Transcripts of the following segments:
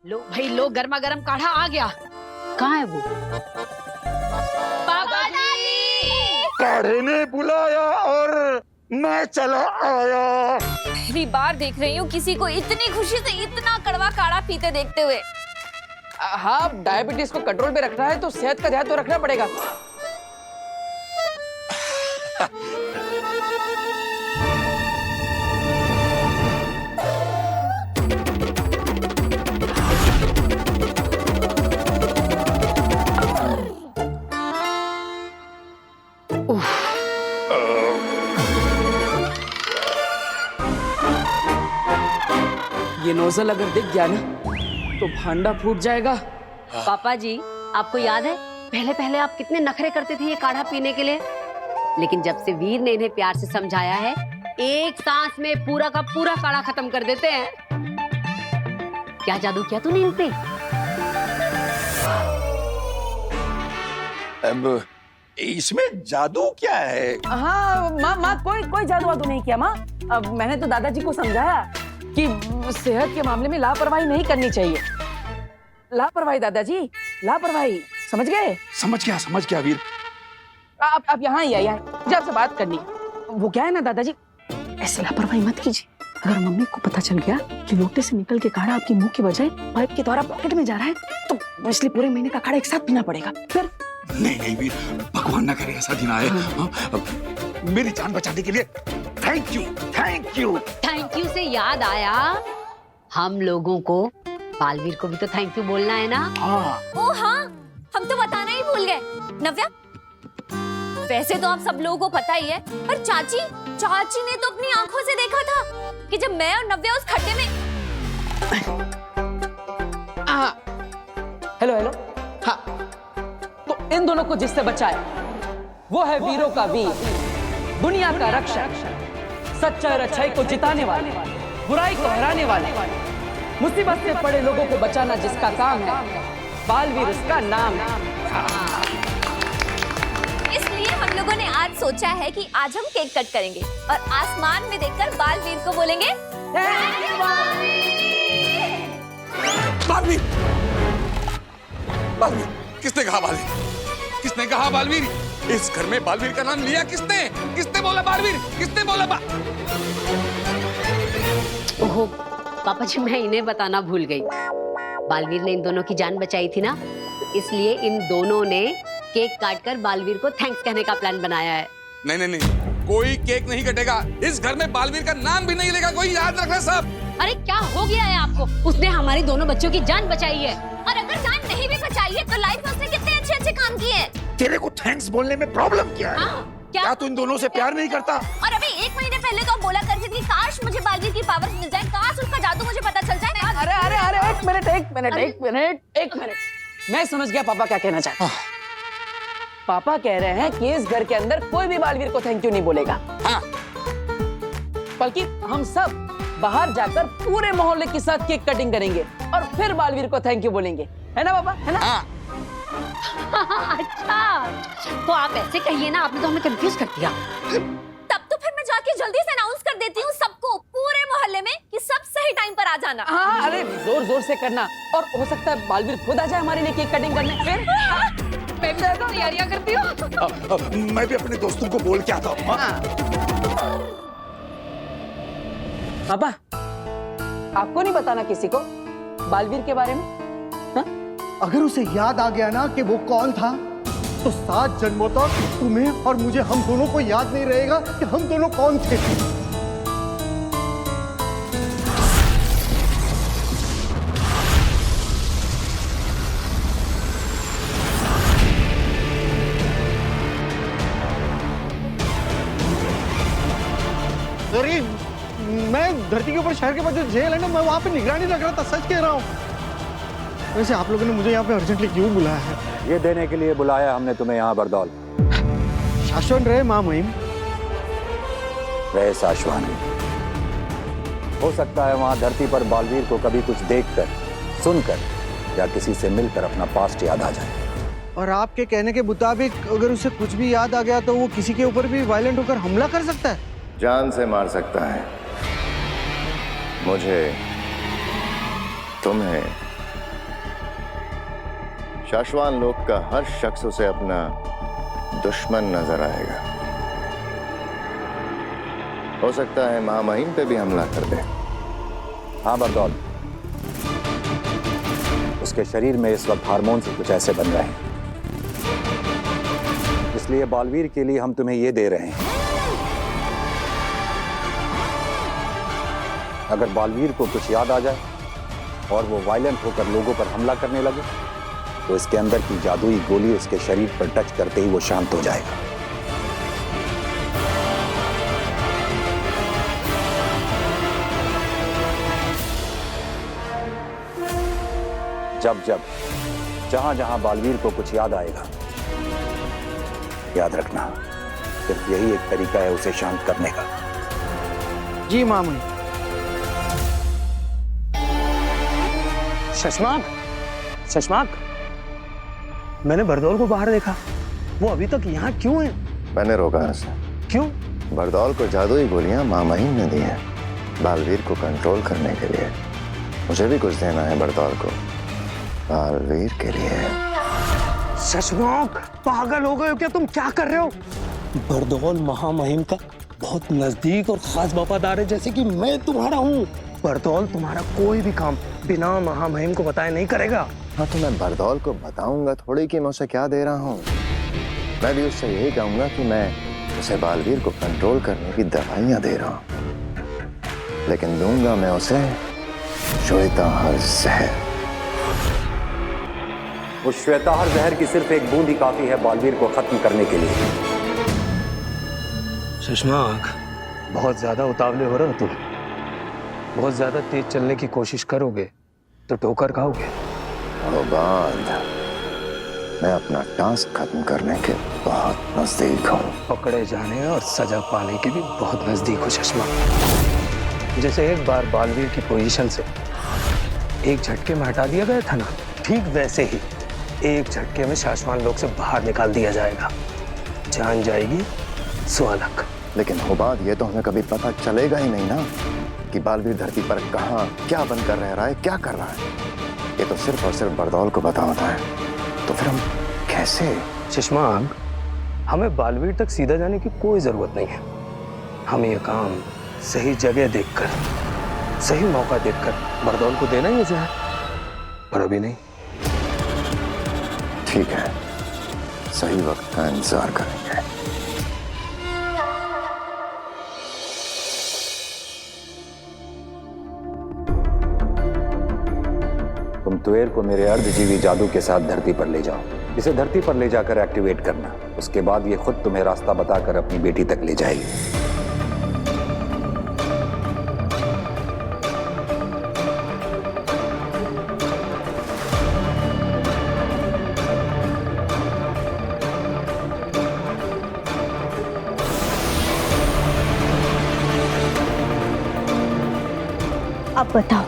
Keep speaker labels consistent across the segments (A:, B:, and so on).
A: लो भाई लो, गर्मा गर्म काढ़ा आ गया। कहाँ है वो? पापा जी!
B: काढ़े ने बुलाया और मैं चला आया।
C: पहली बार देख रही हूँ किसी को इतनी खुशी से इतना कड़वा काढ़ा पीते देखते हुए।
D: हाँ, डायबिटीज को कंट्रोल पे रखना है तो सेहत का ध्यान तो रखना पड़ेगा। ये नोजल अगर दिख गया ना तो भांडा फूट जाएगा।
A: पापा जी, आपको याद है पहले पहले आप कितने नखरे करते थे ये काढ़ा पीने के लिए, लेकिन जब से वीर ने इन्हें प्यार से समझाया है, एक सांस में पूरा का पूरा काढ़ा खत्म कर देते हैं। क्या जादू किया तूने इन पे?
B: अब इसमें जादू क्या है?
D: हाँ माँ कोई जादू वादू नहीं किया माँ। अब मैंने तो दादाजी को समझाया कि सेहत के मामले में लापरवाही नहीं करनी चाहिए। लापरवाही दादाजी, लापरवाही, समझ गए?
B: समझ गया वीर।
D: आप यहाँ ही आइए, मुझे आपसे बात करनी है। वो क्या है ना दादाजी, ऐसे लापरवाही मत कीजिए। अगर मम्मी को पता चल गया कि लोटे से निकल के काढ़ा आपके मुंह की बजाय पाइप के द्वारा पॉकेट में जा रहा है, तो इसलिए पूरे महीने का काढ़ा एक साथ पीना पड़ेगा। फिर
B: नहीं वीर, भगवान ना करे ऐसा दिन आए। मेरी जान बचाने के लिए थैंक यू।
A: थैंक यू से याद आया, हम लोगों को बालवीर को भी तो थैंक यू बोलना है ना।
C: ओ हाँ, हम तो बताना ही भूल गए। नव्या, वैसे तो आप सब लोगों को पता ही है, पर चाची ने तो अपनी आंखों से देखा था कि जब मैं और नव्या उस खड्डे में।
D: हेलो हाँ, तो इन दोनों को जिससे बचाया वो है वीरों का वीर, दुनिया का रक्षक, सच्चाई और अच्छाई को जिताने वाले, बुराई को हराने वाले, मुसीबत से पड़े लोगों को बचाना जिसका काम है, बालवीर उसका नाम है।
C: इसलिए हम लोगों ने आज सोचा है कि आज हम केक कट करेंगे और आसमान में देखकर बालवीर को बोलेंगे
B: बालवीर, किसने कहा बालवीर? किसने कहा बालवीर? इस घर में बालवीर का नाम लिया किसने? किसने बोला बालवीर? किसने बोला
A: ओहो पापा जी, मैं इन्हें बताना भूल गई। बालवीर ने इन दोनों की जान बचाई थी ना, तो इसलिए इन दोनों ने केक काटकर बालवीर को थैंक्स कहने का प्लान बनाया है।
B: नहीं, कोई केक नहीं कटेगा। इस घर में बालवीर का नाम भी नहीं लेगा कोई, याद रखना सब।
A: अरे क्या हो गया है आपको? उसने हमारी दोनों बच्चों की जान बचाई है।
C: और अगर जान नहीं भी बचाई है तो लाइफ में उसने कितने अच्छे काम किए हैं।
B: तेरे को थैंक्स बोलने में प्रॉब्लम क्या है?
C: क्या
B: तू इन दोनों से प्यार नहीं करता?
C: और अभी 1 महीने पहले तो बोला करती थी काश मुझे बालवीर की पावर मिल जाए, काश उसका जादू मुझे पता चल जाए।
D: अरे एक मिनट, मैं समझ गया पापा क्या कहना चाहते हैं। पापा कह रहे हैं कि इस घर के अंदर कोई भी बालवीर को थैंक यू नहीं बोलेगा। बल्कि हम सब बाहर जाकर पूरे मोहल्ले के साथ केक कटिंग करेंगे और फिर बालवीर को थैंक यू बोलेंगे, है ना पापा, है ना?
A: अच्छा, तो आप ऐसे कहिए ना, आपने तो हमें कंफ्यूज कर दिया।
C: तब तो फिर मैं जाके जल्दी से अनाउंस कर देती हूँ सबको, पूरे मोहल्ले में, कि सब सही टाइम पर आ जाना।
D: हाँ, अरे जोर से करना, और हो सकता है बालवीर खुद आ जाए हमारे लिए केक कटिंग करने। फिर
C: मैं भी तैयारियां करती हूँ।
B: मैं भी अपने दोस्तों को बोल के आता हूँ।
D: पापा, आपको नहीं बताना किसी को बालवीर के बारे में?
E: अगर उसे याद आ गया ना कि वो कौन था, तो 7 जन्मों तक तुम्हें और मुझे, हम दोनों को याद नहीं रहेगा कि हम दोनों कौन थे। अरे मैं धरती के ऊपर शहर के पास जो जेल है ना, मैं वहां पे निगरानी रख रहा था, सच कह रहा हूँ। वैसे आप लोगों ने मुझे यहाँ पे अर्जेंटली क्यों बुलाया है?
F: ये देने के लिए बुलाया हमने तुम्हें यहाँ बरदौल।
E: शाश्वत रहे माँ महिम।
F: रहे शाश्वत। हो सकता है वहाँ धरती पर बालवीर को कभी कुछ देखकर, सुनकर या किसी से मिलकर अपना पास्ट याद आ जाए।
E: और आपके कहने के मुताबिक अगर उसे कुछ भी याद आ गया तो वो किसी के ऊपर भी वायलेंट होकर हमला कर सकता है?
F: जान से मार सकता है। मुझे, तुम्हें
G: शाश्वान लोक का हर शख्स उसे अपना दुश्मन नजर आएगा। हो सकता है महामहिम पे भी हमला कर दे।
F: हाँ बरदौल, उसके शरीर में इस वक्त हार्मोन से कुछ ऐसे बन रहे हैं, इसलिए बालवीर के लिए हम तुम्हें ये दे रहे हैं। अगर बालवीर को कुछ याद आ जाए और वो वायलेंट होकर लोगों पर हमला करने लगे तो इसके अंदर की जादुई गोली उसके शरीर पर टच करते ही वो शांत हो जाएगा। जब जब जहां जहां बालवीर को कुछ याद आएगा, याद रखना सिर्फ यही एक तरीका है उसे शांत करने का।
E: जी मामू।
H: शशमाक, शशमाक, मैंने बरदौल को बाहर देखा। वो अभी तक यहाँ क्यों है?
G: मैंने रोका उसे।
H: क्यों?
G: बरदौल को जादुई गोलियां महामहिम ने दी हैं बालवीर को कंट्रोल करने के लिए। मुझे भी कुछ देना है बरदौल को बालवीर के लिए।
H: शशमाक, पागल हो गए हो क्या तुम? क्या कर रहे हो? बरदौल महामहिम का बहुत नजदीक और खास वफादार है, जैसे कि मैं तुम्हारा हूँ। बरदौल तुम्हारा कोई भी काम बिना महामहिम को बताए नहीं करेगा।
G: हाँ तो मैं बरदौल को बताऊंगा थोड़ी कि मैं उसे क्या दे रहा हूँ। मैं भी उससे यही कहूंगा कि मैं उसे बालवीर को कंट्रोल करने की दवाइयां दे रहा हूँ, लेकिन दूंगा मैं उसे श्वेताहार जहर।
F: उस श्वेताहार जहर की सिर्फ एक बूंद ही काफी है बालवीर को खत्म करने के लिए।
H: शशमाक, बहुत ज्यादा उतावले हो रहे हो तुम। बहुत ज्यादा तेज चलने की कोशिश करोगे तो ठोकर खाओगे।
G: बाद मैं अपना टास्क खत्म करने के बहुत नजदीक हूँ।
H: पकड़े जाने और सजा पाने के भी बहुत नजदीक हो शशमाक। जैसे एक बार बालवीर की पोजीशन से एक झटके में हटा दिया गया था ना, ठीक वैसे ही एक झटके में शाश्वान लोक से बाहर निकाल दिया जाएगा। जान जाएगी स्वालक।
G: लेकिन हुबाद ये तो हमें कभी पता चलेगा ही नहीं ना कि बालवीर धरती पर कहाँ क्या बनकर रह रहा है, क्या कर रहा है। ये तो सिर्फ और सिर्फ बरदौल को पता होता है। तो फिर हम कैसे?
H: शशमाक, हमें बालवीर तक सीधा जाने की कोई जरूरत नहीं है। हमें ये काम सही जगह देखकर, सही मौका देखकर बरदौल को देना ही है जहर, पर अभी नहीं।
G: ठीक है, सही वक्त का इंतजार करेंगे।
F: तुम तुएर को मेरे अर्धजीवी जादू के साथ धरती पर ले जाओ। इसे धरती पर ले जाकर एक्टिवेट करना। उसके बाद ये खुद तुम्हें रास्ता बताकर अपनी बेटी तक ले जाएगी।
I: अब बताओ,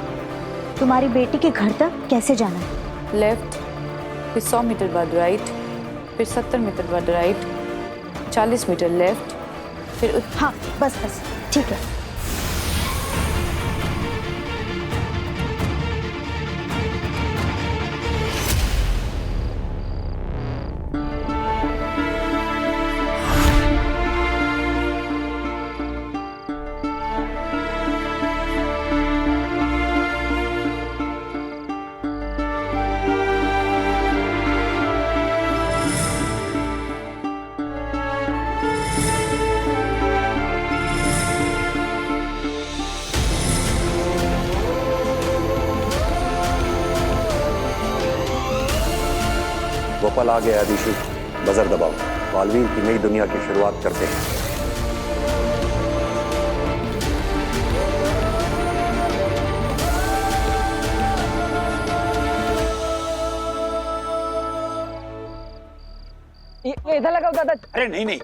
I: तुम्हारी बेटी के घर तक कैसे जाना है?
J: लेफ्ट, फिर 100 मीटर बाद राइट, फिर 70 मीटर बाद राइट, 40 मीटर लेफ्ट, फिर
I: हाँ बस बस ठीक है।
F: वो पल आ गया अदिशु, बजर दबाओ। बालवीर की नई दुनिया की शुरुआत करते हैं।
D: ये इधर लगाओ दादा।
B: अरे नहीं नहीं,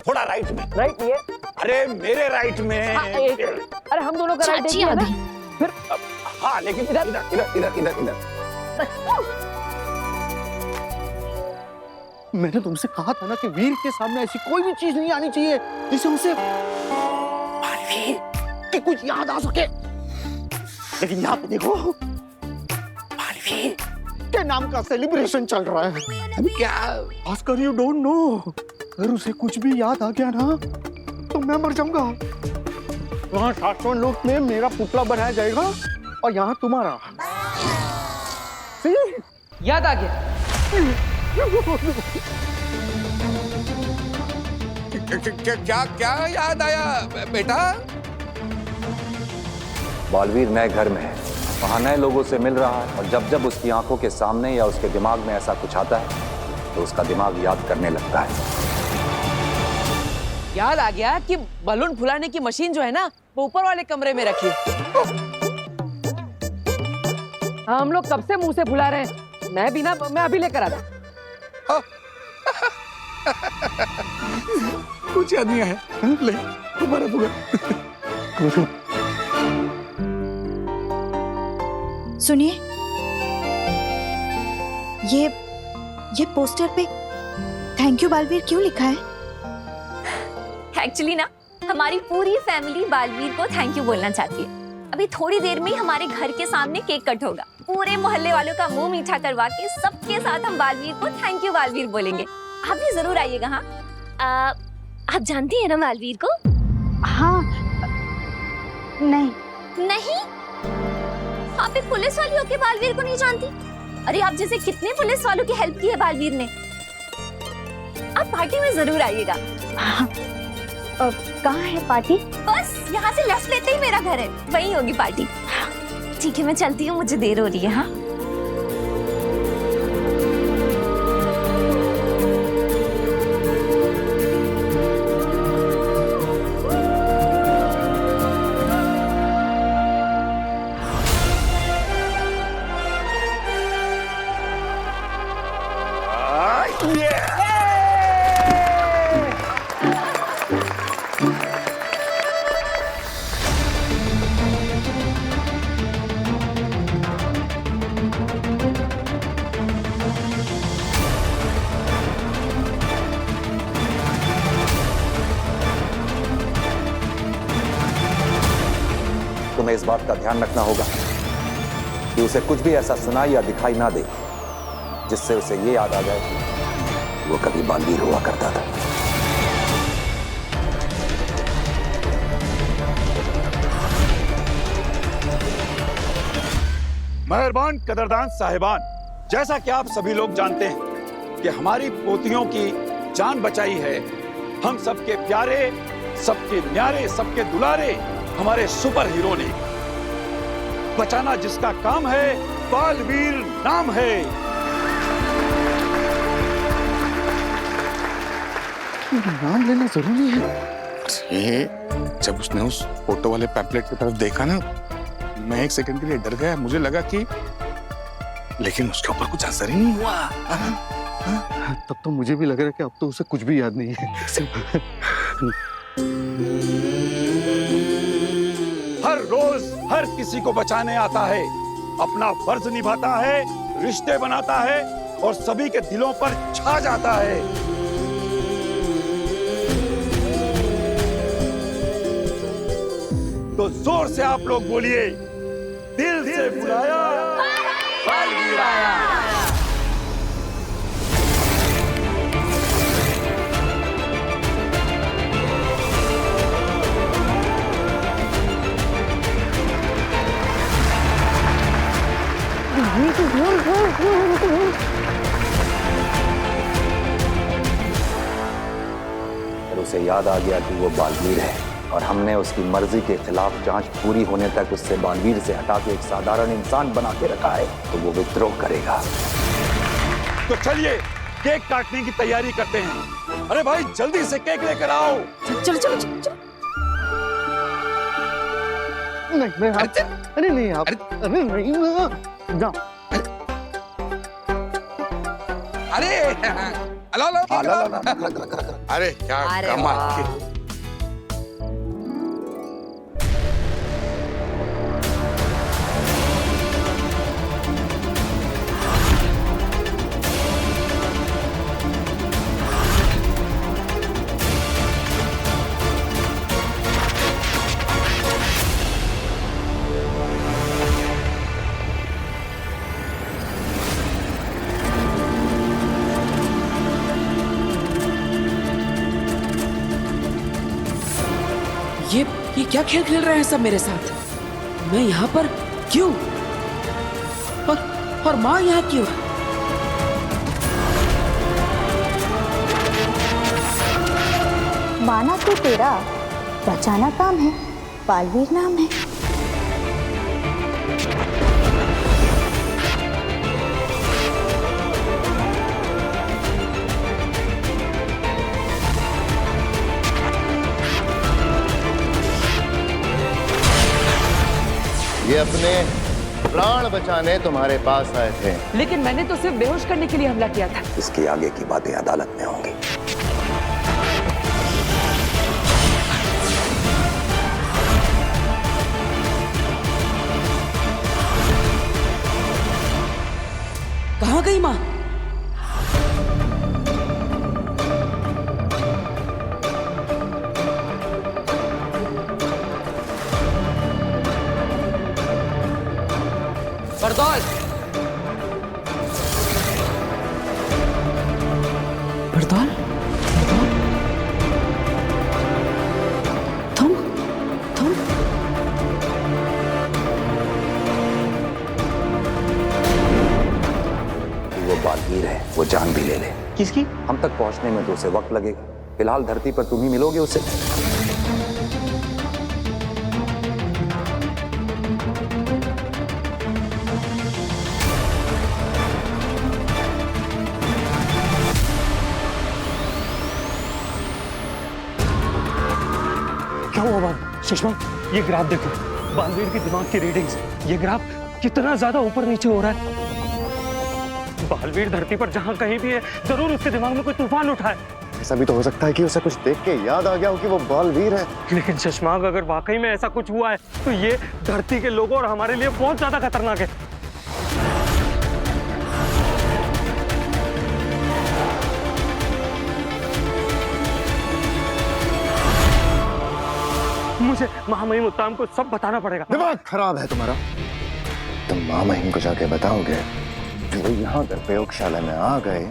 B: थोड़ा राइट में।
D: राइट ये।
B: अरे मेरे राइट में।
D: अरे हम दोनों का राइट
C: चाची
D: एक ही है
C: आ
D: ना?
C: गई।
D: फिर
B: हाँ लेकिन इधर इधर इधर इधर इधर इधर।
E: मैंने तुमसे कहा था ना कि वीर के सामने ऐसी कोई भी चीज नहीं आनी चाहिए जिससे उसे बालवीर की कुछ याद आ सके। लेकिन यहाँ पे देखो, बालवीर के बर्थडे नाम का सेलिब्रेशन चल रहा है।
B: अभी क्या?
E: भास्कर यू डोंट नो, अगर उसे कुछ भी याद आ गया ना तो मैं मर जाऊंगा। वहाँ शाश्वत लोक में मेरा पुतला बनाया जाएगा और यहाँ तुम्हारा।
D: याद आ गया।
B: क्या क्या याद आया बेटा?
F: बालवीर नए घर में है, वहाँ नए लोगों से मिल रहा है, और जब जब उसकी आंखों के सामने या उसके दिमाग में ऐसा कुछ आता है तो उसका दिमाग याद करने लगता है।
D: याद आ गया कि बलून फुलाने की मशीन जो है ना वो ऊपर वाले कमरे में रखी है। हाँ, हम लोग कब से मुंह से फुला रहे हैं। मैं अभी लेकर आता।
B: कुछ याद नहीं आया? ले तुम्हारा बुआ।
I: सुनिए, ये पोस्टर पे थैंक यू बालवीर क्यों लिखा है?
C: एक्चुअली ना हमारी पूरी फैमिली बालवीर को थैंक यू बोलना चाहती है। अभी थोड़ी देर में ही हमारे घर के सामने केक कट होगा। पूरे मोहल्ले वालों का मुंह मीठा करवा के सबके साथ हम बालवीर को थैंक यू बालवीर बोलेंगे। आप भी जरूर आइएगा। हाँ, आप जानती हैं ना बालवीर को?
I: हाँ,
C: नहीं, आप एक पुलिस वाली होके बालवीर को नहीं जानती? अरे आप जैसे कितने पुलिस वालों की हेल्प की है बालवीर ने। आप पार्टी में जरूर आइएगा।
I: हाँ, कहाँ है पार्टी?
C: बस यहाँ से लेफ्ट लेते ही मेरा घर है, वहीं होगी पार्टी। ठीक है, मैं चलती हूँ, मुझे देर हो रही है। हाँ,
F: तुम्हें इस बात का ध्यान रखना होगा कि उसे कुछ भी ऐसा सुनाई या दिखाई ना दे जिससे उसे ये याद आ जाए कि वो कभी बालवीर हुआ करता था।
K: मेहरबान कदरदान साहिबान, जैसा कि आप सभी लोग जानते हैं कि हमारी पोतियों की जान बचाई है हम सबके प्यारे, सबके न्यारे, सबके दुलारे हमारे सुपर हीरो ने। बचाना जिसका काम है, बालवीर नाम है।
E: नाम लेना जरूरी है।
B: अरे जब उसने उस फोटो वाले पैम्पलेट की तरफ देखा ना, मैं एक सेकंड के लिए डर गया। मुझे लगा कि, लेकिन उसके ऊपर कुछ असर ही नहीं हुआ।
E: तब तो मुझे भी लग रहा है कि अब तो उसे कुछ भी याद नहीं है।
K: हर रोज हर किसी को बचाने आता है, अपना फर्ज निभाता है, रिश्ते बनाता है और सभी के दिलों पर छा जाता है। तो जोर से आप लोग बोलिए, दिल से बुलाया, बालवीर आया।
F: और उसे याद आ गया कि वो बालवीर है, और हमने उसकी मर्जी के खिलाफ जांच पूरी होने तक उससे बालवीर से हटा के एक साधारण इंसान बना के रखा है, तो वो विद्रोह करेगा।
K: तो चलिए केक काटने की तैयारी करते हैं। अरे भाई जल्दी से केक लेकर आओ।
C: चलो चलो चलो।
E: नहीं, अरे नहीं आप, अरे नहीं जाओ।
B: अरे अरे क्या कमाल।
D: ये क्या खेल खेल रहे हैं सब मेरे साथ? मैं यहाँ पर क्यों? और माँ यहाँ क्यों?
I: माना तो तेरा बचाना काम है, बालवीर नाम है।
G: ये अपने प्राण बचाने तुम्हारे पास आए थे।
D: लेकिन मैंने तो सिर्फ बेहोश करने के लिए हमला किया था।
F: इसके आगे की बातें अदालत में होंगी।
D: कहाँ गई माँ? बरदौल! बरदौल?
A: तुम
F: वो बालवीर है, वो जान भी ले ले।
E: किसकी?
F: हम तक पहुंचने में तो उसे वक्त लगेगा। फिलहाल धरती पर तुम ही मिलोगे उसे।
H: क्या हुआ बाल? सुषमा, ये ग्राफ देखो, बालवीर के दिमाग की रीडिंग्स। ये ग्राफ कितना ज्यादा ऊपर नीचे हो रहा है। बालवीर धरती पर जहां कहीं भी है, जरूर उसके दिमाग में कोई तूफान उठा है।
G: ऐसा भी तो हो सकता है कि उसे कुछ देख के याद आ गया हो कि वो बालवीर है।
H: लेकिन शशमांक, अगर वाकई में ऐसा कुछ हुआ है तो ये धरती के लोगों और हमारे लिए बहुत ज्यादा खतरनाक है। मुझे महामहिम उत्तम को सब बताना पड़ेगा।
G: दिमाग खराब है तुम्हारा। तुम महामहिम को जाके बताओगे कि वो यहाँ अगर प्रयोगशाला में आ गए,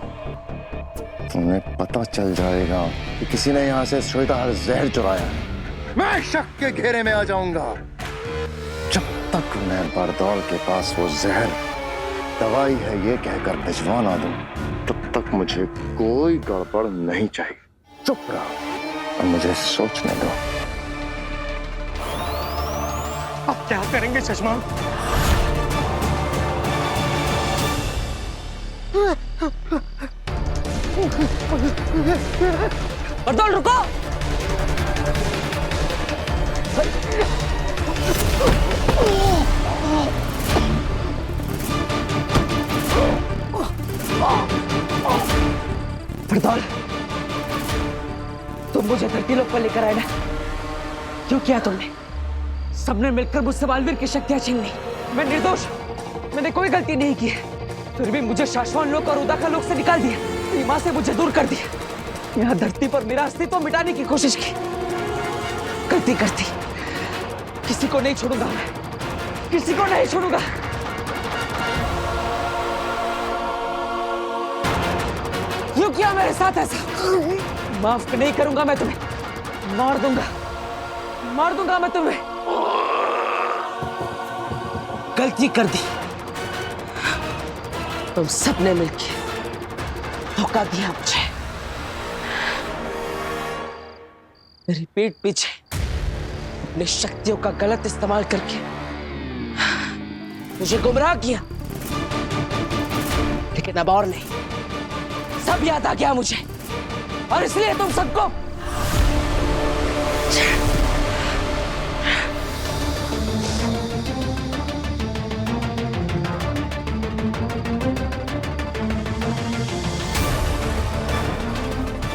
G: तुम्हें पता चल जाएगा कि किसी ने यहाँ से श्वेताहार जहर चुराया है। मैं शक के घेरे में आ जाऊंगा। जब तक मैं बरदौल के पास वो जहर दवाई है ये कहकर भिजवा ना दूं, तब तक मुझे कोई गड़बड़ नहीं चाहिए। चुप रहो और मुझे सोचने दो।
H: अब क्या करेंगे शशमांक?
D: बरदौल रुको! बरदौल, तुम मुझे धरती लोक पर लेकर आए ना? क्यों किया तुमने? सबने मिलकर मुझसे बालवीर की शक्तियां छीन ली। मैं निर्दोष, मैंने कोई गलती नहीं की है। फिर भी मुझे शाश्वत लोक और उदाका लोक से निकाल दिया। मेरी माँ से मुझे दूर कर दिया। यहाँ धरती पर मेरा अस्तित्व मिटाने की कोशिश की। गलती करती, किसी को नहीं छोड़ूंगा मैं, किसी को नहीं छोड़ूंगा। क्यों किया मेरे साथ ऐसा? माफ नहीं करूंगा मैं तुम्हें। मार दूंगा मैं तुम्हें। गलती कर दी। तुम सबने मिलकर धोखा दिया मुझे। मेरी पीठ पीछे अपनी शक्तियों का गलत इस्तेमाल करके मुझे गुमराह किया। लेकिन अब और नहीं, सब याद आ गया मुझे, और इसलिए तुम सबको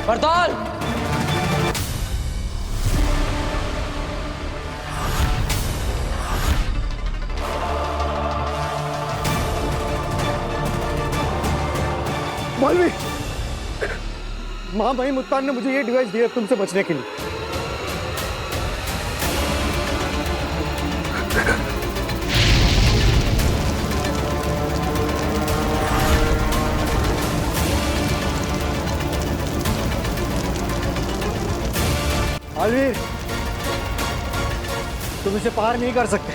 D: बरदौल!
E: मौलवी, महामहिम उत्तान ने मुझे ये डिवाइस दिया तुमसे बचने के लिए। बालवीर, तुम इसे पार नहीं कर सकते।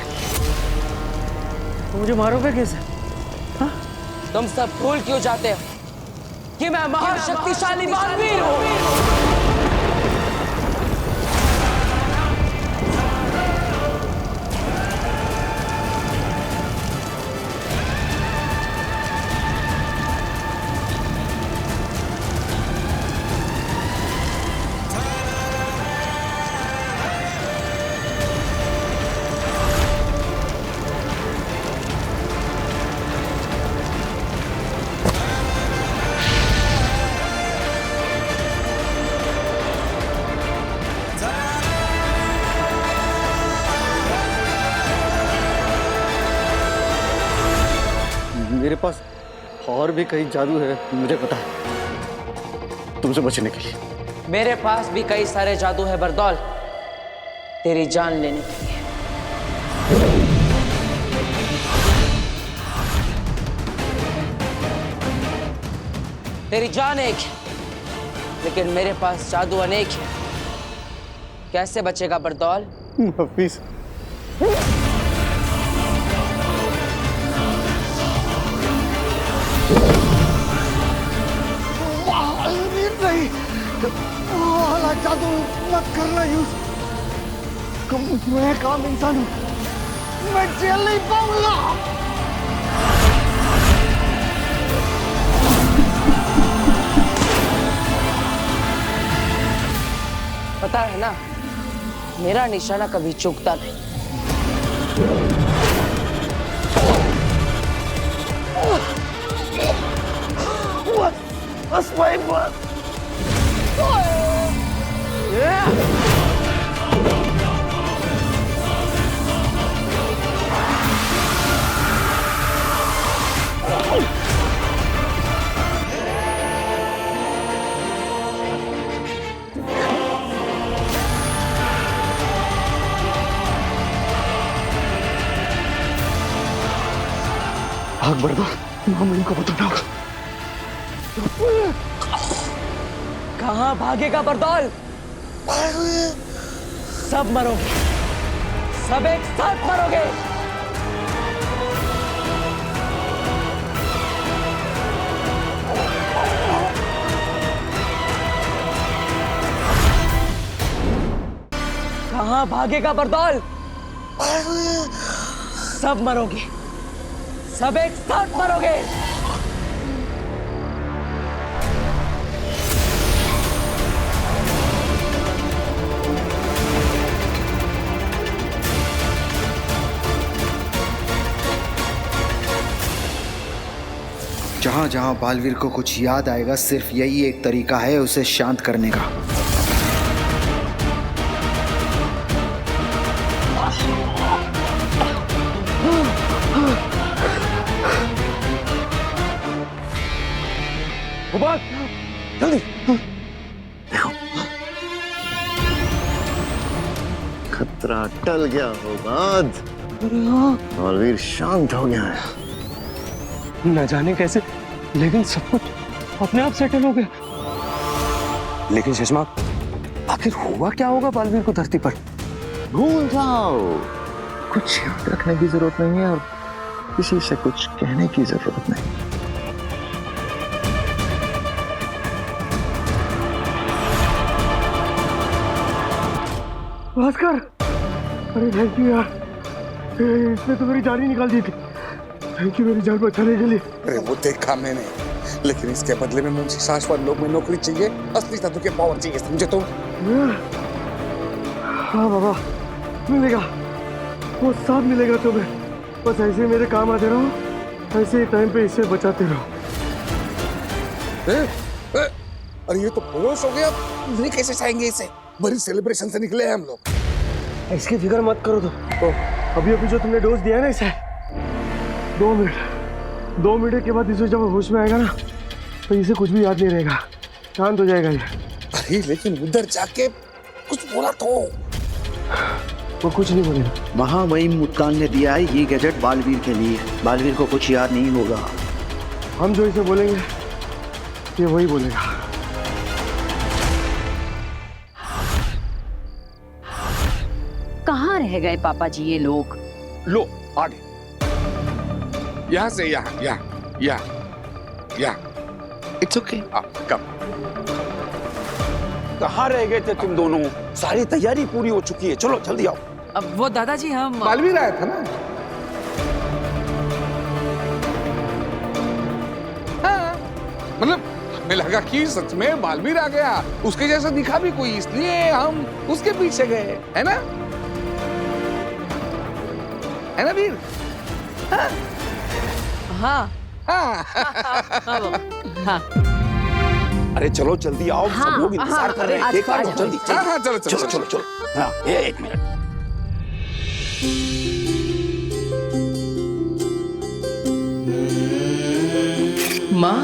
E: तो मुझे मारोगे कैसे?
D: तुम सब भूल क्यों जाते हो कि मैं महाशक्तिशाली बालवीर हूँ?
E: मेरे पास और भी कई जादू है, मुझे पता है, तुमसे बचने के लिए।
D: मेरे पास भी कई सारे जादू है बरदौल, तेरी जान लेने के लिए। तेरी जान एक है, लेकिन मेरे पास जादू अनेक है। कैसे बचेगा बरदौल?
E: हफीज, नहीं, वाला जादू मत करना यूज। मैं काम इंसान हूँ, मैं जेल नहीं पाऊंगा।
D: पता है ना, मेरा निशाना कभी चूकता नहीं।
E: बस भाई बस। भाग बरदौल, हम इनको बताना होगा।
D: कहाँ भागेगा बरदौल? सब मरोगे, सब एक साथ मरोगे। कहाँ भागेगा बरदौल? सब मरोगे, सब एक साथ मरोगे।
L: जहां जहां बालवीर को कुछ याद आएगा, सिर्फ यही एक तरीका है उसे शांत करने का।
E: जल्दी
G: खतरा टल गया होगा। बालवीर शांत हो गया है।
H: न जाने कैसे, लेकिन सब कुछ अपने आप सेटल हो गया। लेकिन चश्मा, आखिर हुआ क्या होगा बालवीर को धरती पर?
G: भूल जाओ, कुछ याद रखने की जरूरत नहीं है और किसी से कुछ कहने की जरूरत नहीं।
E: भास्कर, अरे थैंक यू यार, इसने तो मेरी जान ही निकाल दी थी। थैंक यू मेरी जान बचाने के लिए।
B: अरे वो देखा मैंने, लेकिन इसके बदले में मुझे शाश्वत लोक में नौकरी चाहिए, असली तत्व के पावर चाहिए, समझे तुम?
E: हाँ बाबा, मिलेगा, वो सब मिलेगा तुम्हें। बस ऐसे मेरे काम आते रहो, ऐसे ही टाइम पे इसे बचाते रहो।
B: अरे ये तो बेहोश हो गया, नहीं कैसे चाहेंगे इसे? बड़ी सेलिब्रेशन से निकले हैं हम लोग।
E: इसकी फिक्र मत करो तो अभी अभी जो तुमने डोज दिया है ना इसे, 2 मिनट के बाद इसे जब होश में आएगा ना, तो इसे कुछ भी याद नहीं रहेगा, शांत हो जाएगा ये।
B: अरे लेकिन उधर जाके कुछ बोला तो।
E: वो कुछ नहीं बोलेगा।
L: महामहिम मुत्तान ने दिया है ये गैजेट बालवीर के लिए। बालवीर को कुछ याद नहीं होगा।
E: हम जो इसे बोलेंगे ये वही बोलेगा।
A: कहाँ रह गए पापा जी ये लोग?
B: लो आगे, यहाँ से यहाँ। इट्स ओके, कम।
K: कहाँ रह गए थे तुम दोनों? सारी तैयारी पूरी हो चुकी है, चलो जल्दी आओ।
D: अब वो दादाजी हम
B: बालवीर आया था ना? हाँ, मतलब हमें लगा कि सच में बालवीर आ गया, उसके जैसा दिखा भी कोई, इसलिए हम उसके पीछे गए, है ना? है ना वीर? हाँ
D: हाँ
A: हाँ।
K: अरे चलो जल्दी आओ,
A: हाँ,
K: सब लोग इंतजार कर रहे हैं।
A: आज
K: देखा
A: आज
K: लो, जल्दी
B: हाँ, चलो।
K: चलो। हाँ, एक मिनट।
D: माँ,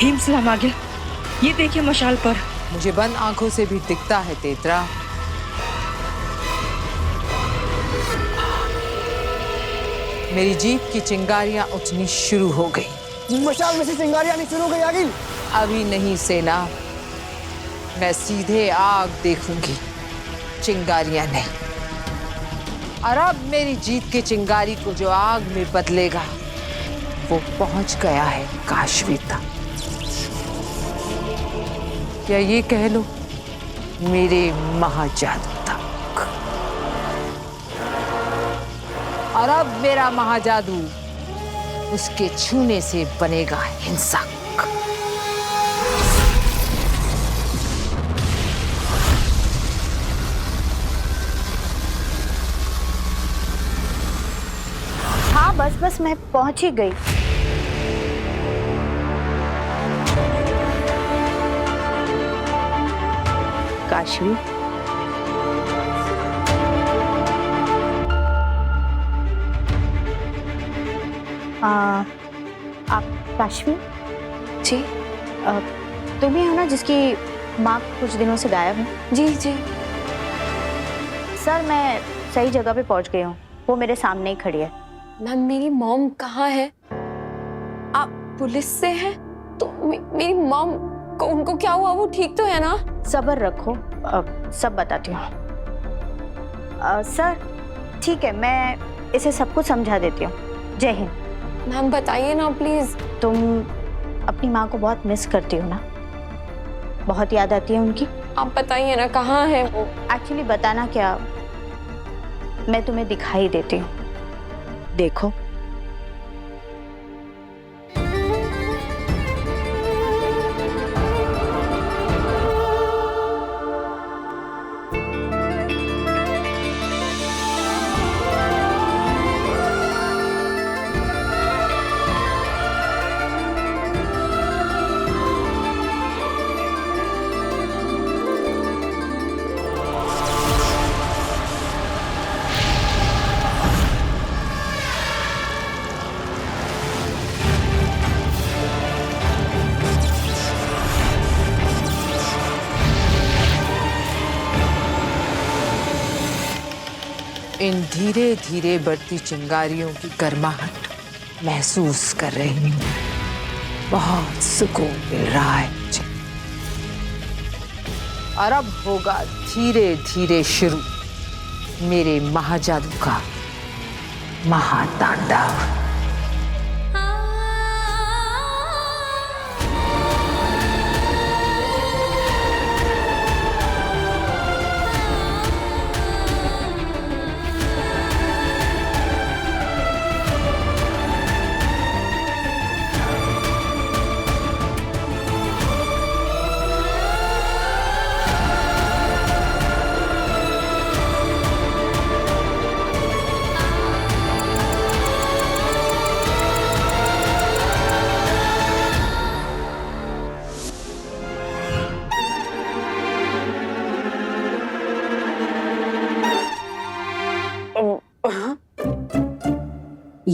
J: हिमसलाम आ गया। ये देखिए मशाल पर।
D: मुझे बंद आंखों से भी दिखता है तेतरा। मेरी जीप की चिंगारियां उठनी शुरू हो गई।
E: मशाल में से चिंगारियां नहीं शुरू हो गई आगिल?
D: अभी नहीं सेना, मैं सीधे आग देखूंगी, चिंगारियां नहीं। और अब मेरी जीत की चिंगारी को जो आग में बदलेगा वो पहुंच गया है काशवी तक, या ये कह लो मेरे महाजादू तक। और अब मेरा महाजादू उसके छूने से बनेगा हिंसक।
I: हाँ बस मैं पहुंच ही गई। काशवी, आप काशवी
C: जी?
I: तुम ही हो ना जिसकी माँ कुछ दिनों से गायब है?
C: जी।
I: सर मैं सही जगह पे पहुंच गई हूँ, वो मेरे सामने ही खड़ी है।
C: मैम मेरी मॉम कहाँ है? आप पुलिस से हैं? तो मेरी मॉम को, उनको क्या हुआ? वो ठीक तो है ना?
I: सब्र रखो, सब बताती हूँ। सर ठीक है, मैं इसे सब कुछ समझा देती हूँ। जय हिंद।
C: मैम बताइए ना प्लीज।
I: तुम अपनी माँ को बहुत मिस करती हो ना? बहुत याद आती है उनकी?
C: आप बताइए ना कहाँ है वो?
I: एक्चुअली बताना क्या, मैं तुम्हें दिखाई देती हूँ, देखो।
D: इन धीरे धीरे बढ़ती चिंगारियों की गर्माहट महसूस कर रही हूँ। बहुत सुकून मिल रहा है मुझे। और अब होगा धीरे धीरे शुरू मेरे महाजादू का महातांडव।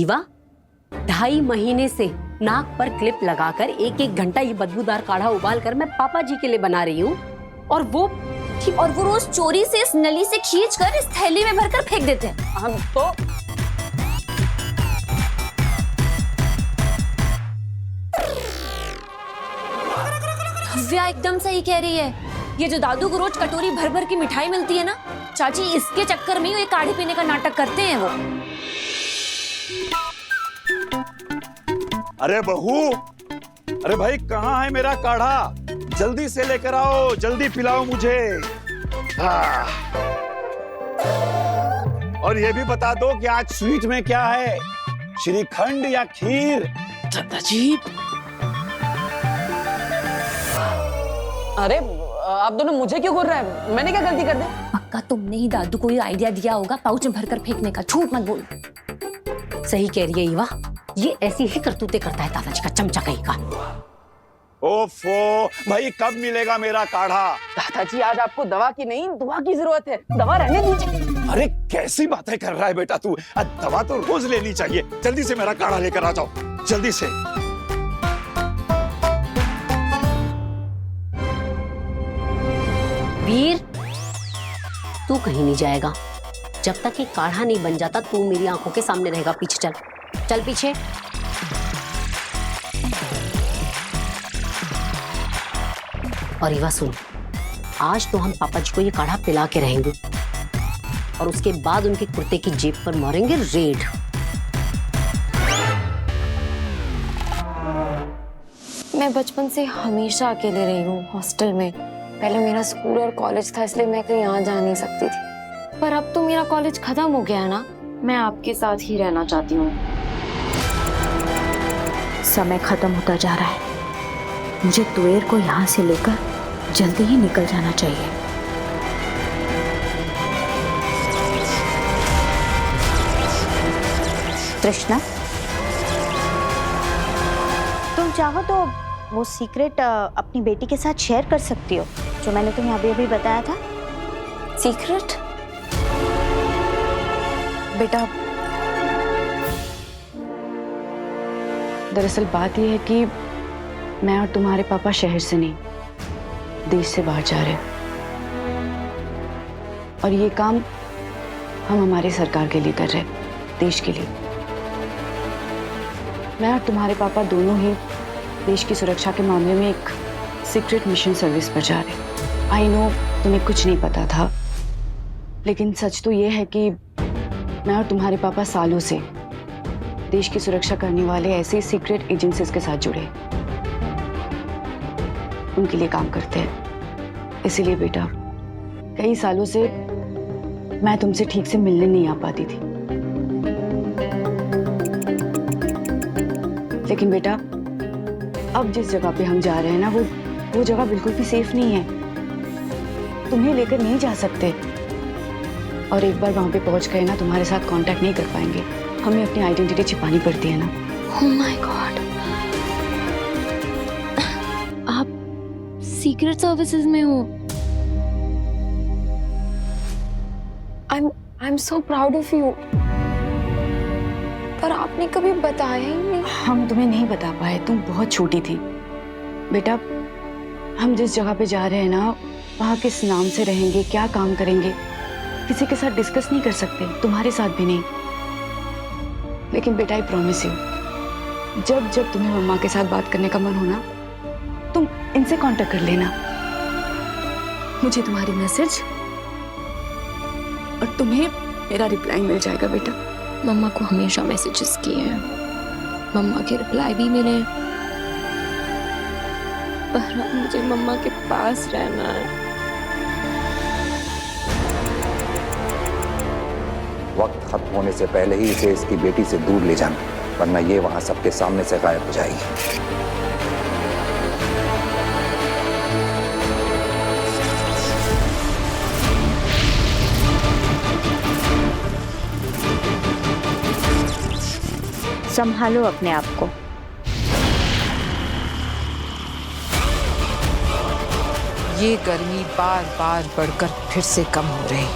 A: ईवा, 2.5 महीने से नाक पर क्लिप लगाकर 1-1 घंटा ये बदबूदार काढ़ा उबाल कर मैं पापा जी के लिए बना रही हूँ, और वो
C: रोज चोरी से इस नली से खींचकर इस थैली में भरकर फेंक देते हैं।
D: हम तो
C: नव्या एकदम सही कह रही है। ये जो दादू को रोज कटोरी भर भर की मिठाई मिलती है ना, चाची इसके चक्कर में ये काढ़े पीने का नाटक करते हैं वो।
K: अरे बहू, अरे भाई कहाँ है मेरा काढ़ा? जल्दी से लेकर आओ, जल्दी पिलाओ मुझे। हाँ। और ये भी बता दो कि आज स्वीट में क्या है, श्रीखंड या खीर?
D: दादाजी, अरे आप दोनों मुझे क्यों घूर रहे हैं? मैंने क्या गलती कर दी?
C: पक्का तुमने ही दादू को ये आइडिया दिया होगा पाउच में भरकर फेंकने का। झूठ मत बोल।
A: सही कह रही है ईवा, ये ऐसी ही करतूतें करता है दादाजी का चमचा कहीं का।
K: ओफो, भाई कब मिलेगा मेरा काढ़ा?
D: दादाजी, आज आपको दवा की नहीं, दुआ की जरूरत है। दवा रहने दीजिए।
K: अरे कैसी बातें कर रहा है बेटा तू? दवा तो रोज लेनी चाहिए। जल्दी से मेरा काढ़ा लेकर आ जाओ, जल्दी से।
A: वीर, तू कहीं नहीं जाएगा जब तक ये काढ़ा नहीं बन जाता। तू मेरी आंखों के सामने रहेगा। पीछे चल, चल पीछे। और ईवा सुन, आज तो हम पापा जी को ये काढ़ा पिला के रहेंगे, और उसके बाद उनके कुर्ते की जेब पर मारेंगे रेड।
J: मैं बचपन से हमेशा अकेले रही हूँ हॉस्टल में। पहले मेरा स्कूल और कॉलेज था, इसलिए मैं कहीं यहाँ जा नहीं सकती थी। पर अब तो मेरा कॉलेज खत्म हो गया है ना, मैं आपके साथ ही रहना चाहती हूँ।
I: समय खत्म होता जा रहा है, मुझे तुएर को यहाँ से लेकर जल्दी ही निकल जाना चाहिए। तृष्णा, तुम चाहो तो वो सीक्रेट अपनी बेटी के साथ शेयर कर सकती हो जो मैंने तुम्हें अभी अभी बताया था।
J: सीक्रेट? बेटा, दरअसल बात यह है कि मैं और तुम्हारे पापा शहर से नहीं, देश से बाहर जा रहे हैं, और ये काम हम हमारी सरकार के लिए कर रहे हैं, देश के लिए। मैं और तुम्हारे पापा दोनों ही देश की सुरक्षा के मामले में एक सीक्रेट मिशन सर्विस पर जा रहे हैं। आई नो तुम्हें कुछ नहीं पता था, लेकिन सच तो ये है कि मैं और तुम्हारे पापा सालों से देश की सुरक्षा करने वाले ऐसे सीक्रेट एजेंसीज के साथ जुड़े, उनके लिए काम करते हैं। इसीलिए बेटा, कई सालों से मैं तुमसे ठीक से मिलने नहीं आ पाती थी। लेकिन बेटा, अब जिस जगह पे हम जा रहे हैं ना, वो जगह बिल्कुल भी सेफ नहीं है। तुम्हें लेकर नहीं जा सकते, और एक बार वहां पे पहुंच गए ना, तुम्हारे साथ कांटेक्ट नहीं कर पाएंगे। हमें अपनी आइडेंटिटी छिपानी पड़ती है ना।
C: Oh my God! आप सीक्रेट सर्विसेज में हो।
J: I'm so proud of you. पर आपने कभी बताया ही नहीं। हम तुम्हें नहीं बता पाए, तुम बहुत छोटी थी। बेटा, हम जिस जगह पे जा रहे हैं ना, वहाँ किस नाम से रहेंगे, क्या काम करेंगे, किसी के साथ डिस्कस नहीं कर सकते, तुम्हारे साथ भी नहीं। लेकिन बेटा, आई प्रॉमिस यू, जब जब तुम्हें मम्मा के साथ बात करने का मन हो ना, तुम इनसे कांटेक्ट कर लेना। मुझे तुम्हारी मैसेज और तुम्हें मेरा रिप्लाई मिल जाएगा बेटा।
C: मम्मा को हमेशा मैसेजेस किए हैं, मम्मा के रिप्लाई भी मिले हैं, पर अब मुझे मम्मा के पास रहना है।
F: वक्त खत्म होने से पहले ही इसे इसकी बेटी से दूर ले जाना, वरना ये वहां सबके सामने से गायब हो जाएगी।
I: संभालो अपने आप को।
M: ये गर्मी बार बार बढ़कर फिर से कम हो रही।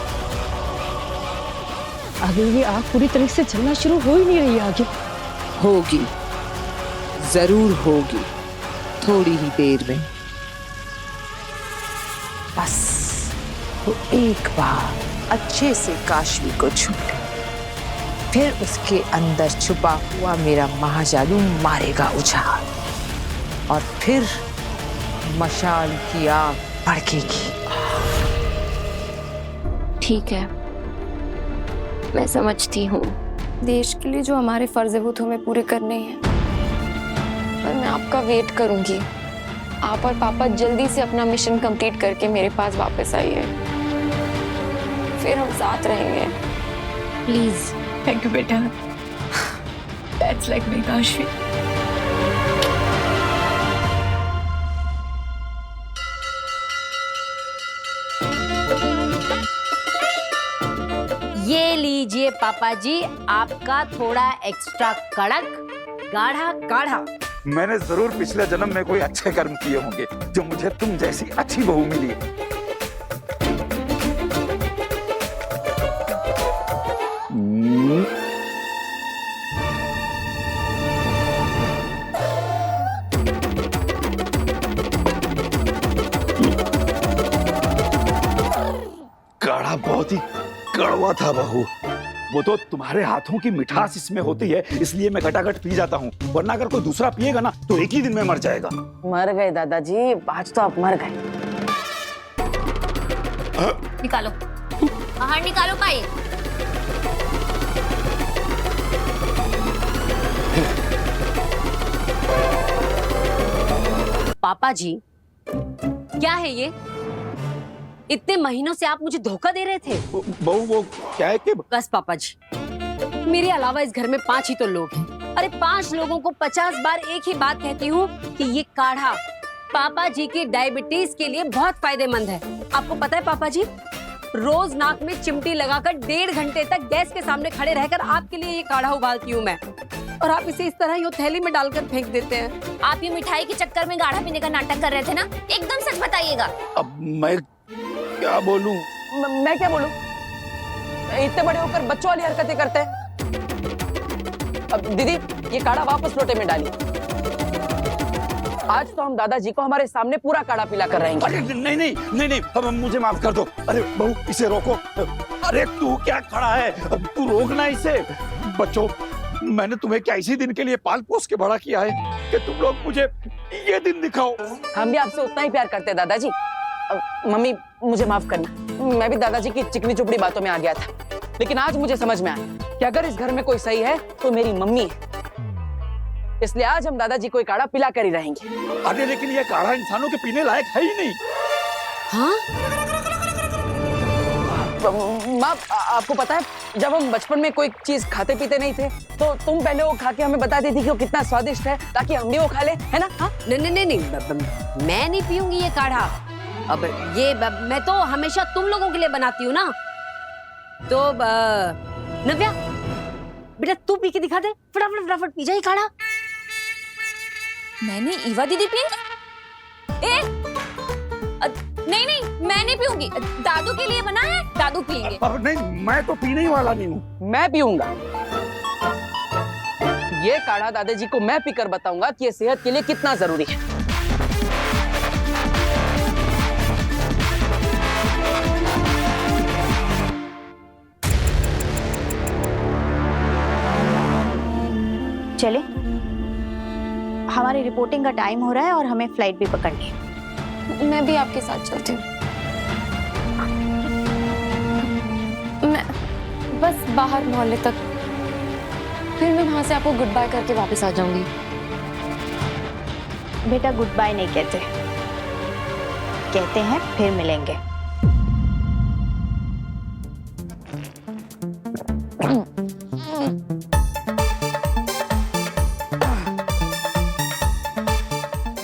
M: अभी ये आग पूरी तरह से जलना शुरू हो ही नहीं रही है आगे। होगी, जरूर होगी, थोड़ी ही देर में। बस वो एक बार अच्छे से काशवी को छू ले, फिर उसके अंदर छुपा हुआ मेरा महाजादू मारेगा उछाल, और फिर मशाल की आग भड़केगी।
C: ठीक है, मैं समझती हूँ। देश के लिए जो हमारे फर्ज है वो तो हमें पूरे करने ही हैं। पर मैं आपका वेट करूंगी। आप और पापा जल्दी से अपना मिशन कंप्लीट करके मेरे पास वापस आइए, फिर हम साथ रहेंगे। प्लीज।
J: थैंक यू बेटा। That's like my Kashvi.
A: ये लीजिए पापा जी, आपका थोड़ा एक्स्ट्रा कड़क गाढ़ा काढ़ा।
K: मैंने जरूर पिछले जन्म में कोई अच्छे कर्म किए होंगे जो मुझे तुम जैसी अच्छी बहू मिली। काढ़ा बहुत ही कड़वा था बहू। वो तो तुम्हारे हाथों की मिठास इसमें होती है, इसलिए मैं घटाघट पी जाता हूँ, वरना अगर कोई दूसरा पिएगा ना तो एक ही दिन में मर जाएगा।
M: मर गए दादाजी, आज तो आप मर गए।
C: निकालो, बाहर निकालो पाइप।
A: पापा जी, क्या है ये? इतने महीनों से आप मुझे धोखा दे रहे थे।
K: बहू वो क्या है कि
A: बस पापा जी, मेरे अलावा इस घर में 5 ही तो लोग हैं। अरे 5 लोगों को 50 बार एक ही बात कहती हूँ कि ये काढ़ा पापा जी की डायबिटीज के लिए बहुत फायदेमंद है। आपको पता है पापा जी, रोज नाक में चिमटी लगाकर 1.5 घंटे तक गैस के सामने खड़े रहकर आपके लिए ये काढ़ा उबालती हूँ मैं, और आप इसे इस तरह यूं थैली में डालकर फेंक देते हैं।
C: आप ये मिठाई के चक्कर में गाढ़ा पीने का नाटक कर रहे थे ना? एकदम सच बताइएगा।
K: अब मैं क्या बोलूं?
D: मैं क्या बोलूं? इतने बड़े होकर बच्चों वाली हरकतें करते हैं। अब दीदी, ये काढ़ा वापस लोटे में डालिए। आज तो हम दादाजी को हमारे सामने पूरा काढ़ा पिला कर रहेंगे।
K: अरे नहीं नहीं नहीं नहीं, अब मुझे माफ कर दो। अरे बहू इसे रोको। अरे तू क्या खड़ा है, तू रोकना इसे। बच्चों, मैंने तुम्हें क्या इसी दिन के लिए पाल पोस के बड़ा किया है कि तुम लोग मुझे ये दिन दिखाओ।
D: हम भी आपसे उतना ही प्यार करते हैं दादाजी। मम्मी मुझे माफ करना, मैं भी दादाजी की चिकनी चुपड़ी बातों में आ गया था, लेकिन आज मुझे समझ में आया कि अगर इस घर में कोई सही है तो मेरी मम्मी है। इसलिए आज हम दादाजी को काढ़ा पिला कर ही रहेंगे।
K: अरे लेकिन ये काढ़ा इंसानों के पीने लायक है ही नहीं।
A: हाँ?
D: माँ, आपको पता है, जब हम बचपन में कोई चीज खाते पीते नहीं थे तो तुम पहले वो खा के हमें बताती थी कि वो कितना स्वादिष्ट है, ताकि हम भी वो खा ले, है ना? हाँ?
A: नहीं, मैं नहीं पीऊंगी ये काढ़ा। अब ये मैं तो हमेशा तुम लोगों के लिए बनाती हूँ ना। तो नव्या, बेटा तू पी के दिखा दे, फटाफट फटाफट पी जाए काढ़ा।
C: मैंने ईवा दीदी पी? नहीं नहीं, मैं नहीं पीऊंगी। दादू के लिए बना है, दादू पिएंगे।
K: नहीं, मैं तो पीने ही वाला नहीं हूँ।
D: मैं पीऊंगा ये काढ़ा। दादाजी को मैं पीकर बताऊंगा कि ये सेहत के लिए कितना जरूरी है।
I: चले, हमारी रिपोर्टिंग का टाइम हो रहा है और हमें फ्लाइट भी पकड़नी है।
C: मैं भी आपके साथ चलती हूँ। मैं बस बाहर मोहल्ले तक, फिर मैं वहां से आपको गुड बाय करके वापस आ जाऊंगी।
I: बेटा गुड बाय नहीं कहते, कहते हैं फिर मिलेंगे।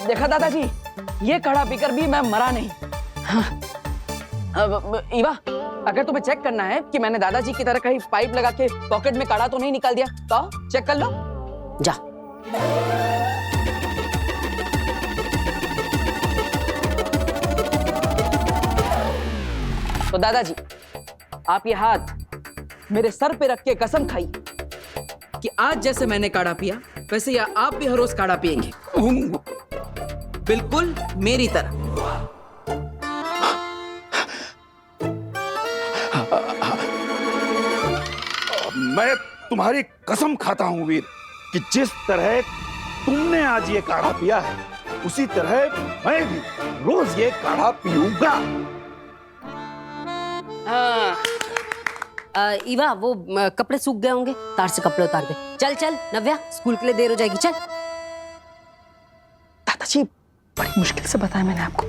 D: देखा दादाजी, ये काढ़ा पीकर भी मैं मरा नहीं। हाँ। ईवा, अगर तुम्हें चेक करना है कि मैंने दादाजी की तरह कहीं पाइप लगा के पॉकेट में काढ़ा तो नहीं निकाल दिया, तो आओ चेक कर लो।
A: जा।
D: तो दादाजी, आप ये हाथ मेरे सर पे रख के कसम खाई कि आज जैसे मैंने काढ़ा पिया वैसे या आप भी हर रोज काढ़ा पियेंगे, बिल्कुल मेरी तरह।
K: मैं तुम्हारी कसम खाता हूं वीर कि जिस तरह तुमने आज ये काढ़ा पिया है उसी तरह मैं भी रोज ये काढ़ा पीऊंगा।
A: ईवा वो कपड़े सूख गए होंगे, तार से कपड़े उतार दे। चल चल नव्या, स्कूल के लिए देर हो जाएगी, चल।
J: दादाजी बड़ी मुश्किल से बताया मैंने आपको।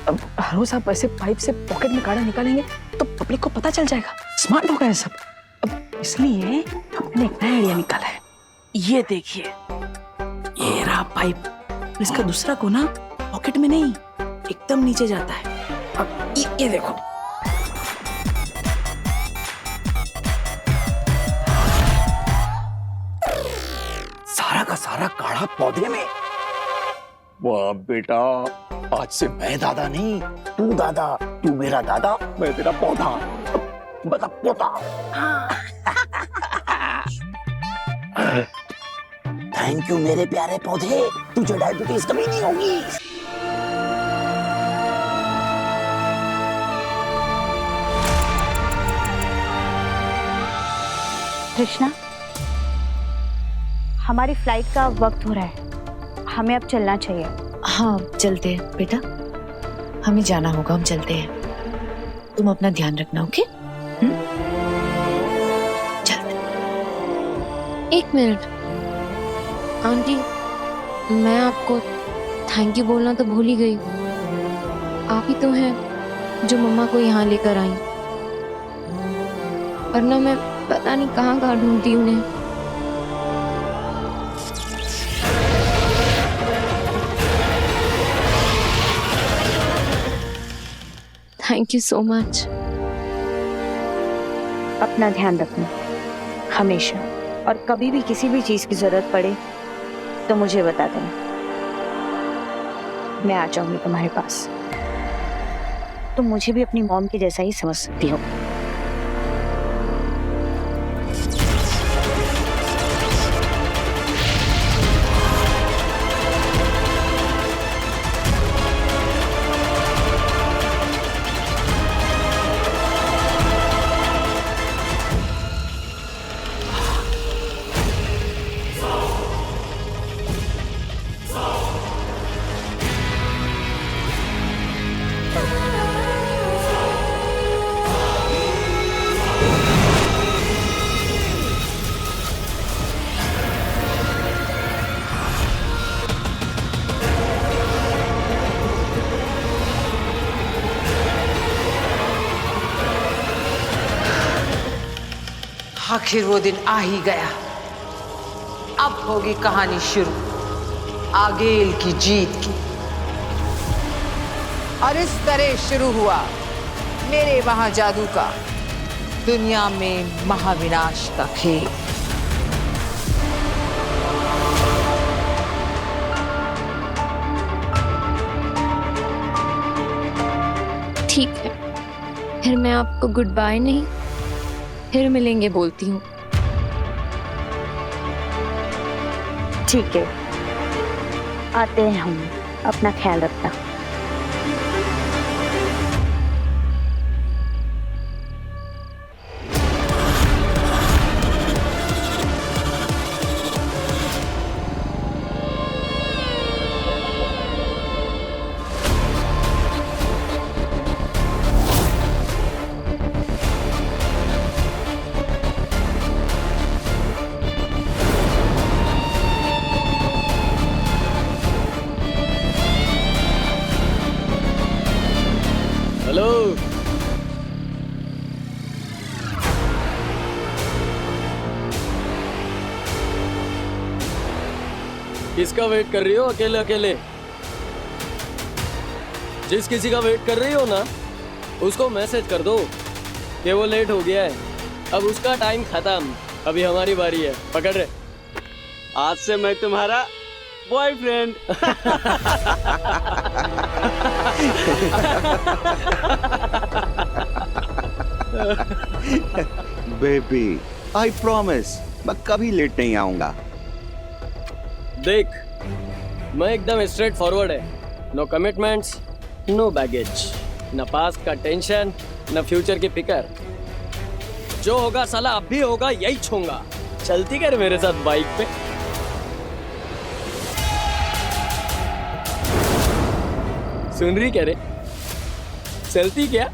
J: अब हर रोज आप ऐसे पाइप से पॉकेट में काढ़ा निकालेंगे तो पब्लिक को पता चल जाएगा, स्मार्ट होगा ये सब। अब इसलिए हमने एक नया आइडिया निकाला है। ये देखिए, ये रहा पाइप, इसका दूसरा कोना पॉकेट में नहीं एकदम नीचे जाता है। अब ये देखो,
K: सारा का सारा काढ़ा पौधे में। वाह बेटा, आज से मैं दादा नहीं तू दादा, तू मेरा दादा मैं तेरा पौधा, बता पोता। थैंक यू मेरे प्यारे पौधे, तुझे डायबिटीज कभी नहीं होगी।
I: कृष्णा, हमारी फ्लाइट का वक्त हो रहा है, हमें अब चलना चाहिए।
M: हाँ चलते हैं बेटा, हमें जाना होगा, हम चलते हैं। तुम अपना ध्यान रखना, ओके? चलते।
C: एक मिनट आंटी, मैं आपको थैंक यू बोलना तो भूल ही गई। आप ही तो हैं जो मम्मा को यहाँ लेकर आई, वरना मैं पता नहीं कहाँ कहाँ ढूंढती उन्हें। Thank you so much.
I: अपना ध्यान रखना हमेशा, और कभी भी किसी भी चीज की जरूरत पड़े तो मुझे बता देना, मैं आ जाऊंगी तुम्हारे पास। तुम मुझे भी अपनी मॉम की जैसा ही समझ सकती हो।
M: आखिर वो दिन आ ही गया। अब होगी कहानी शुरू आगेल की जीत की। और इस तरह शुरू हुआ मेरे महाजादू का दुनिया में महाविनाश का खेल।
C: ठीक है, फिर मैं आपको गुड बाय नहीं, फिर मिलेंगे बोलती हूँ।
I: ठीक है, आते हैं हम, अपना ख्याल रखना।
N: हेलो, किसका वेट कर रही हो अकेले अकेले? जिस किसी का वेट कर रही हो ना, उसको मैसेज कर दो कि वो लेट हो गया है, अब उसका टाइम खत्म, अभी हमारी बारी है। पकड़ रहे, आज से मैं तुम्हारा बॉयफ्रेंड।
L: बेबी, आई प्रॉमिस मैं कभी लेट नहीं आऊंगा।
N: देख, मैं एकदम स्ट्रेट फॉरवर्ड है। नो कमिटमेंट्स, नो बैगेज, न पास्ट का टेंशन, न फ्यूचर की फिकर। जो होगा साला अब भी होगा, यही छूंगा। चलती कर मेरे साथ बाइक पे। सुन रही क्या रे? चलती क्या?